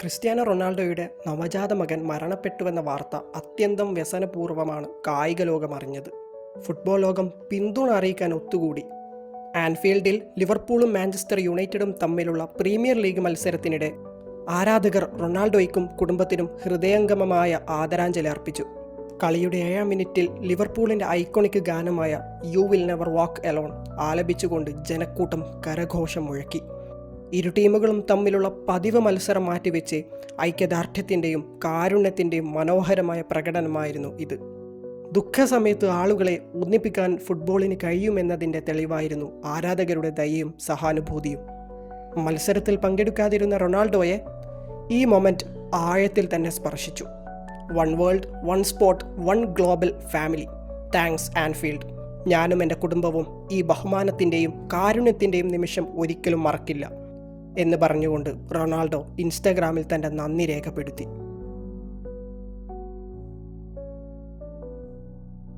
Cristiano റൊണാൾഡോയുടെ നവജാത മകൻ മരണപ്പെട്ടുവെന്ന വാർത്ത അത്യന്തം വ്യസനപൂർവ്വമാണ് കായിക ലോകം അറിഞ്ഞത്. ഫുട്ബോൾ ലോകം പിന്തുണ അറിയിക്കാൻ ഒത്തുകൂടി. ആൻഫീൽഡിൽ ലിവർപൂളും മാഞ്ചസ്റ്റർ യുണൈറ്റഡും തമ്മിലുള്ള പ്രീമിയർ ലീഗ് മത്സരത്തിനിടെ ആരാധകർ റൊണാൾഡോയ്ക്കും കുടുംബത്തിനും ഹൃദയംഗമമായ ആദരാഞ്ജലി അർപ്പിച്ചു. കളിയുടെ 7-ാം മിനിറ്റിൽ ലിവർപൂളിൻ്റെ ഐക്കോണിക് ഗാനമായ you will never walk alone ആലപിച്ചുകൊണ്ട് ജനക്കൂട്ടം കരഘോഷം മുഴക്കി. ഇരു ടീമുകളും തമ്മിലുള്ള പതിവ് മത്സരം മാറ്റിവെച്ച് ഐക്യദാർഢ്യത്തിൻ്റെയും കാരുണ്യത്തിൻ്റെയും മനോഹരമായ പ്രകടനമായിരുന്നു ഇത്. ദുഃഖസമയത്ത് ആളുകളെ ഒന്നിപ്പിക്കാൻ ഫുട്ബോളിന് കഴിയുമെന്നതിൻ്റെ തെളിവായിരുന്നു ആരാധകരുടെ ദയയും സഹാനുഭൂതിയും. മത്സരത്തിൽ പങ്കെടുക്കാതിരുന്ന റൊണാൾഡോയെ ഈ മൊമെൻ്റ് ആഴത്തിൽ തന്നെ സ്പർശിച്ചു. One world, one sport, one global family. Thanks Anfield. ഞാനും എൻ്റെ കുടുംബവും ഈ ബഹുമാനത്തിൻ്റെയും കാരുണ്യത്തിൻ്റെയും നിമിഷം ഒരിക്കലും മറക്കില്ല എന്ന് പറഞ്ഞുകൊണ്ട് റൊണാൾഡോ ഇൻസ്റ്റഗ്രാമിൽ തൻ്റെ നന്ദി രേഖപ്പെടുത്തി.